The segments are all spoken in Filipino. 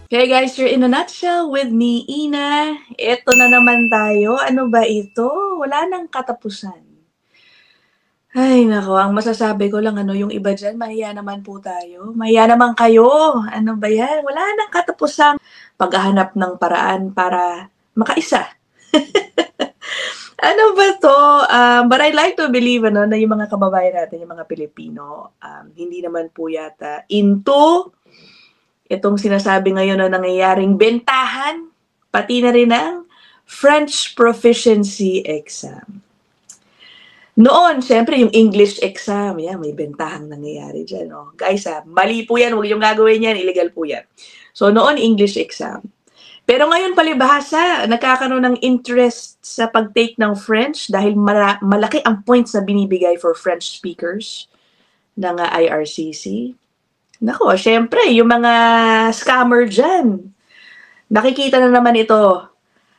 Okay guys, you're in a nutshell with me, Ina. Ito na naman tayo. Ano ba ito? Wala nang katapusan. Ay nako, ang masasabi ko lang yung iba diyan mahiya naman po tayo. Mahiya naman kayo. Ano ba 'yan? Wala nang katapusang paghahanap ng paraan para makaisa. Ano ba 'to? But I like to believe na yung mga kababayan natin, yung mga Pilipino, hindi naman po yata into itong sinasabi ngayon na nangyayaring bentahan, pati na rin ang French proficiency exam. Noon, siyempre yung English exam, yan, may bentahang nangyayari dyan. Oh. Guys, mali po yan, huwag yung gagawin yan, illegal po yan. So, noon, English exam. Pero ngayon, palibhasa, nagkakaroon ng interest sa pag-take ng French dahil malaki ang points na binibigay for French speakers ng IRCC. Nako, siyempre, yung mga scammer dyan, nakikita na naman ito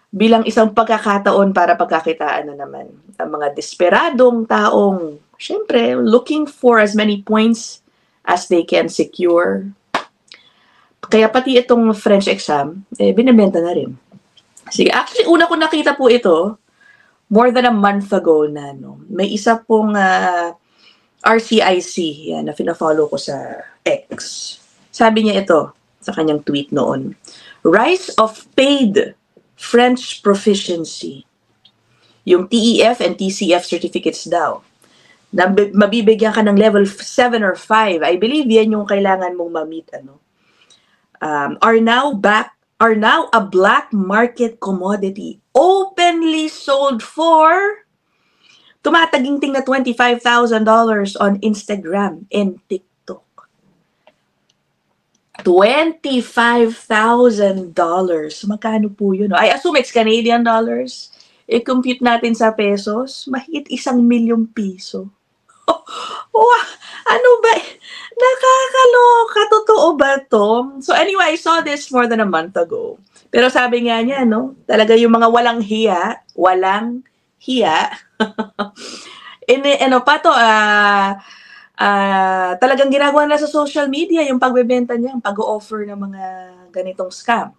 bilang isang pagkakataon para pagkakitaan na naman. Ang mga desperadong taong, siyempre, looking for as many points as they can secure. Kaya pati itong French exam, binibenta na rin. Sige, actually, una ko nakita po ito, more than a month ago na, no? May isa pong RCIC, yan, na fina-follow ko sa X. Sabi niya ito, sa kanyang tweet noon, Rise of Paid French Proficiency. Yung TEF and TCF certificates daw. Na mabibigyan ka ng level 7 or 5. I believe yan yung kailangan mong ma-meet. Are now a black market commodity openly sold for tumataginting na $25,000 on Instagram and TikTok. $25,000. Magkano po yun? I assume it's Canadian dollars. I-compute natin sa pesos, mahigit 1,000,000 piso. Oh, ano ba? Nakakaloka. Totoo ba to? So anyway, I saw this more than a month ago. Pero sabi nga niya, no? Talaga yung mga walang hiya. Ano pa to, talagang ginagawa na sa social media yung pagbebenta niya, yung pag-o-offer ng mga ganitong scam.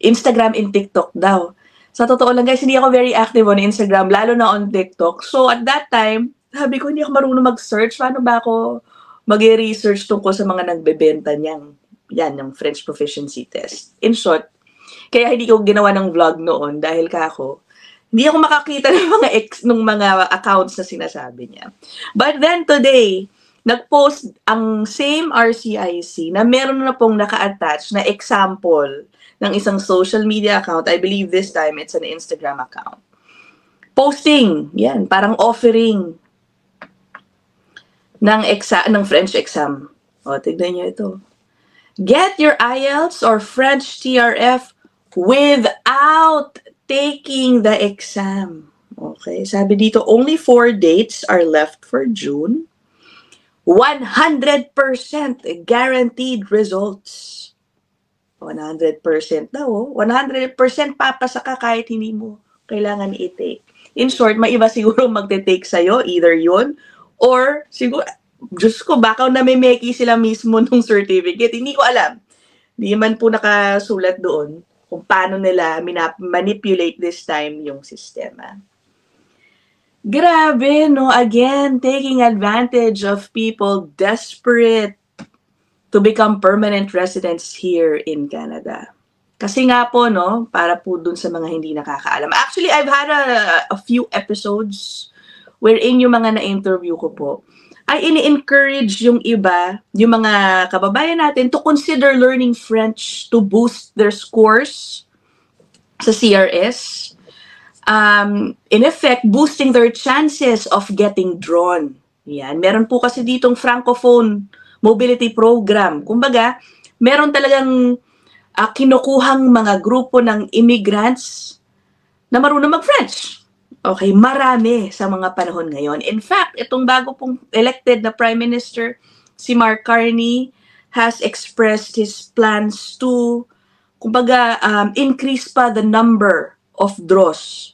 Instagram and TikTok daw. Sa totoo lang guys, hindi ako very active on Instagram, lalo na on TikTok. So at that time, sabi ko, hindi ako marunong mag-search. Paano ba ako mag-research tungkol sa mga nagbebenta niyang, yan, yung French proficiency test. In short, kaya hindi ko ginawa ng vlog noon dahil kako, hindi ako makakita ng mga accounts na sinasabi niya. But then today, nag-post ang same RCIC na meron na pong naka-attach na example ng isang social media account. I believe this time it's an Instagram account. Posting, yan, parang offering ng French exam. O, tignan niyo ito. Get your IELTS or French TRF without taking the exam. Okay, sabi dito, only 4 dates are left for June. 100% guaranteed results. 100% daw. 100% papasa ka kahit hindi mo kailangan i-take. In short, may iba siguro magte-take sa'yo, either yun, or siguro, Diyos ko, baka namimeki sila mismo nung certificate. Hindi ko alam. Hindi man po nakasulat doon kung paano nila manipulate this time yung sistema. Grabe, no? Again, taking advantage of people desperate to become permanent residents here in Canada. Kasi nga po, no, para po dun sa mga hindi nakakaalam. Actually, I've had a few episodes wherein yung mga na-interview ko po, ay ini-encourage yung iba, yung mga kababayan natin to consider learning French to boost their scores sa CRS. In effect, boosting their chances of getting drawn. Yan. Meron po kasi ditong Francophone mobility program. Kumbaga, meron talagang kinukuhang mga grupo ng immigrants na marunong mag-French. Okay, marami sa mga panahon ngayon. In fact, itong bago pong elected na Prime Minister, si Mark Carney, has expressed his plans to, kumbaga, increase pa the number of draws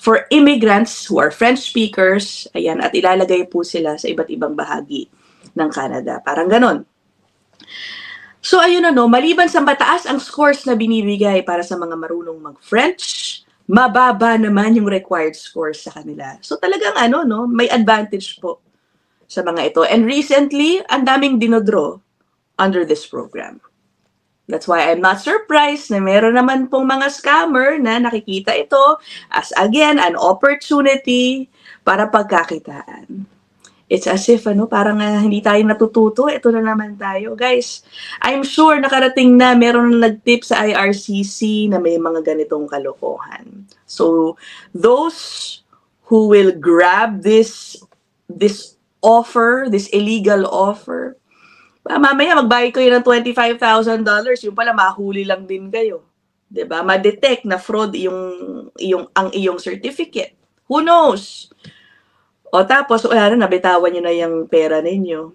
for immigrants who are French speakers, ayan, at ilalagay po sila sa iba't ibang bahagi ng Canada. Parang ganon. So ayun ano, maliban sa mataas ang scores na binibigay para sa mga marunong mag-French, mababa naman yung required scores sa kanila. So talagang ano no, may advantage po sa mga ito. And recently, ang daming dinodraw under this program. That's why I'm not surprised na meron naman pong mga scammer na nakikita ito as again an opportunity para pagkakitaan. It's as if, parang hindi tayo natututo. Ito na naman tayo. Guys, I'm sure nakarating na meron na nag-tip sa IRCC na may mga ganitong kalokohan. So, those who will grab this offer, this illegal offer, mamaya magbayad kayo ng $25,000, yung pala mahuli lang din kayo. 'Di ba? Ma-detect na fraud ang iyong certificate. Who knows? O tapos, wala na, nabitawan nyo na yung pera ninyo.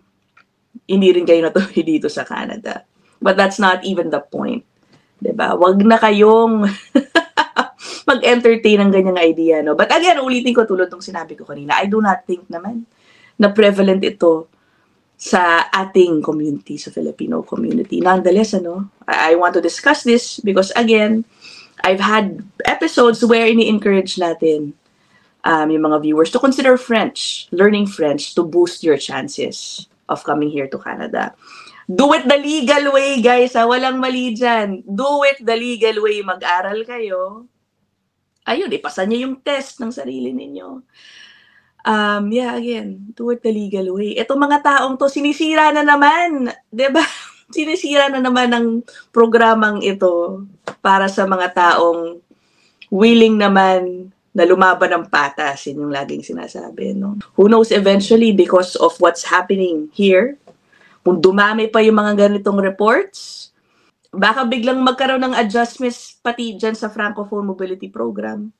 Hindi rin kayo natuloy dito sa Canada. But that's not even the point. Diba? Wag na kayong mag-entertain ng ganyang idea. No? But again, ulitin ko tulad ng sinabi ko kanina, I do not think naman na prevalent ito sa ating community, sa Filipino community. Nonetheless, I want to discuss this because again, I've had episodes where ini-encourage natin yung mga viewers to consider French, learning French to boost your chances of coming here to Canada. Do it the legal way, guys. Walang mali dyan. Do it the legal way. Mag-aral kayo. Ayun, ipasa niyo yung test ng sarili ninyo. Again, do it the legal way. Itong mga taong to, sinisira na naman. Diba? Sinisira na naman ang programang ito para sa mga taong willing naman na lumaban ng patas, yun yung laging sinasabi, no? Who knows eventually, because of what's happening here, kung dumami pa yung mga ganitong reports, baka biglang magkaroon ng adjustments pati dyan sa Francophone Mobility Program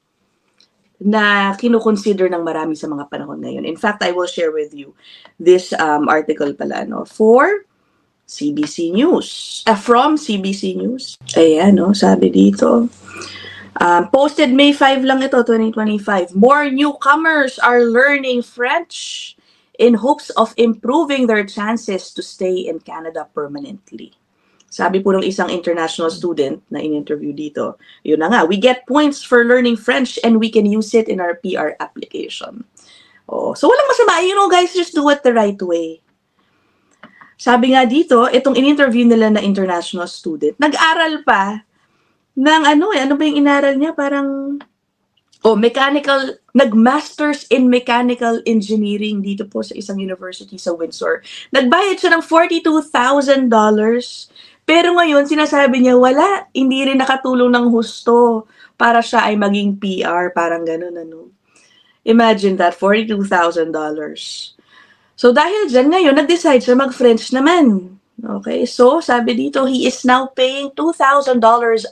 na kinukonsider ng marami sa mga panahon ngayon. In fact, I will share with you this article pala, for CBC News. From CBC News. Ayan, sabi dito, posted May 5 lang ito, 2025. More newcomers are learning French in hopes of improving their chances to stay in Canada permanently. Sabi po ng isang international student na in-interview dito, yun na nga, we get points for learning French and we can use it in our PR application. So walang masama, guys, just do it the right way. Sabi nga dito, itong in-interview nila na international student, nag-aral pa ng ano ba yung inaral niya? Parang, nag-masters in mechanical engineering dito po sa isang university sa Windsor. Nagbayad siya ng $42,000, pero ngayon sinasabi niya, hindi rin nakatulong ng husto para siya ay maging PR, parang ganun, Imagine that, $42,000. So dahil dyan ngayon, nag-decide siya mag-French naman. Okay, so sabi dito, he is now paying $2,000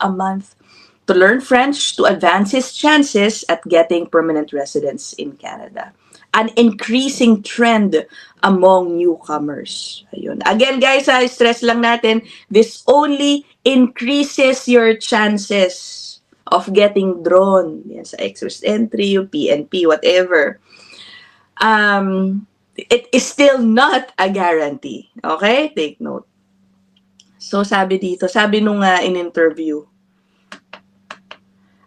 a month to learn French to advance his chances at getting permanent residence in Canada. An increasing trend among newcomers. Ayun. Again, guys, stress lang natin, this only increases your chances of getting drawn. Yan, sa express entry, PNP, whatever. It is still not a guarantee. Okay? Take note. So, sabi nung in-interview,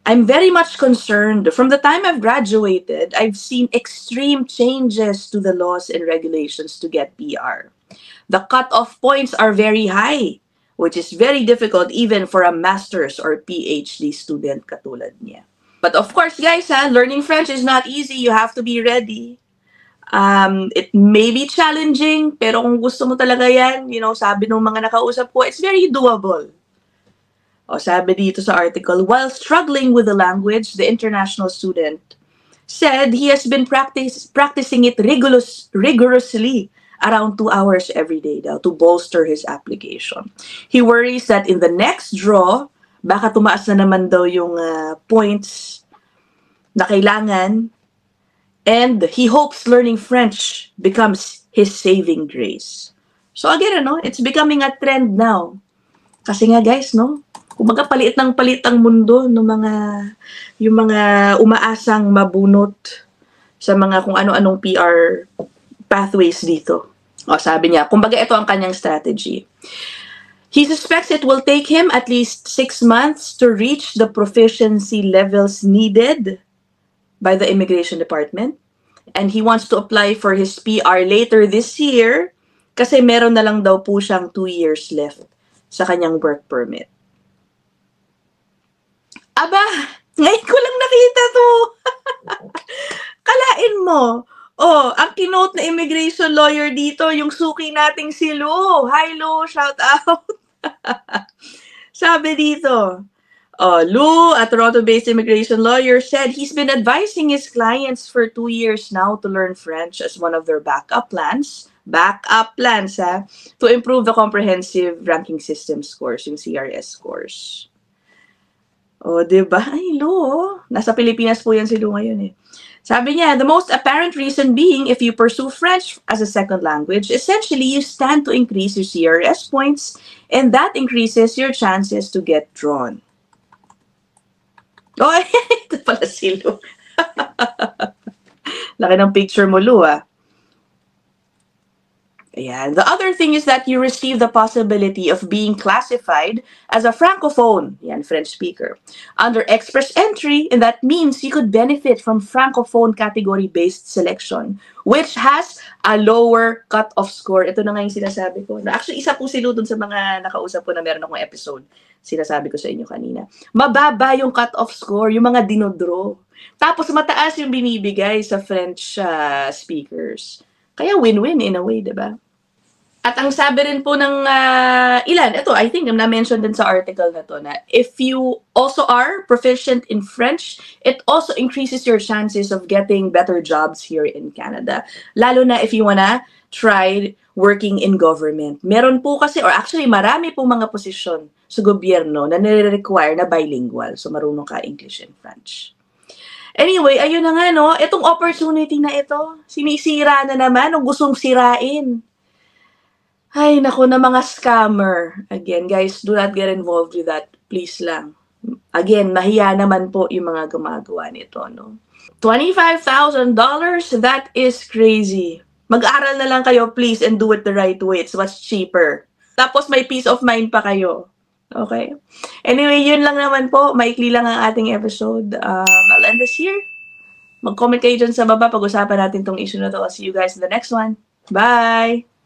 I'm very much concerned. From the time I've graduated, I've seen extreme changes to the laws and regulations to get PR. The cut-off points are very high, which is very difficult even for a master's or PhD student katulad niya. But of course, guys, learning French is not easy. You have to be ready. It may be challenging, pero kung gusto mo talaga yan, sabi ng mga nakausap ko, it's very doable. Sabi dito sa article, while struggling with the language, the international student said he has been practicing it rigorously around 2 hours every day daw to bolster his application. He worries that in the next draw, baka tumaas na naman daw yung points na kailangan. And he hopes learning French becomes his saving grace. So again, it's becoming a trend now. Kasi nga guys, kumbaga palit ang mundo ng yung mga umaasang mabunot sa mga kung ano-anong PR pathways dito. Sabi niya, kumbaga ito ang kanyang strategy. He suspects it will take him at least 6 months to reach the proficiency levels needed by the immigration department. And he wants to apply for his PR later this year kasi meron na lang daw po siyang 2 years left sa kanyang work permit. Aba, ngayon ko lang nakita to. Kalain mo. Oh, ang kinote na immigration lawyer dito, yung suki nating si Lou. Hi Lou, shout out. Sabi dito, Lou, a Toronto-based immigration lawyer, said he's been advising his clients for 2 years now to learn French as one of their backup plans. Backup plans, to improve the comprehensive ranking system scores, yung CRS scores. Diba? Ay, Lou, nasa Pilipinas po yan si Lou ngayon eh. Sabi niya, the most apparent reason being if you pursue French as a second language, essentially you stand to increase your CRS points and that increases your chances to get drawn. Oh, ito pala si Lou. Laki ng picture mo, Lou, Ayan. The other thing is that you receive the possibility of being classified as a francophone, yan, French speaker, under express entry, and that means you could benefit from francophone category-based selection, which has a lower cut-off score. Ito na nga yung sinasabi ko. Actually, isa po sila dun sa mga nakausap ko na meron akong episode. Sinasabi ko sa inyo kanina. Mababa yung cut-off score, yung mga dinodraw. Tapos mataas yung binibigay sa French speakers. Kaya win-win in a way, diba? At ang sabi rin po ng ilan, ito, I think, na-mention din sa article na to, na if you also are proficient in French, it also increases your chances of getting better jobs here in Canada. Lalo na if you wanna try working in government. Meron po kasi, or actually, marami po mga posisyon sa gobyerno na nire-require na bilingual. So, marunong ka English and French. Anyway, ayun na nga, no? Itong opportunity na ito, sinisira na naman o gustong sirain. Ay, naku na mga scammer. Again, guys, do not get involved with that. Please lang. Again, mahiya naman po yung mga gumagawa nito, no? $25,000? That is crazy. Mag-aral na lang kayo, please, and do it the right way. It's much cheaper. Tapos may peace of mind pa kayo. Okay? Anyway, yun lang naman po. Maikli lang ang ating episode. I'll end this here. Mag-comment kayo dyan sa baba. Pag-usapan natin tong issue na to. I'll see you guys in the next one. Bye!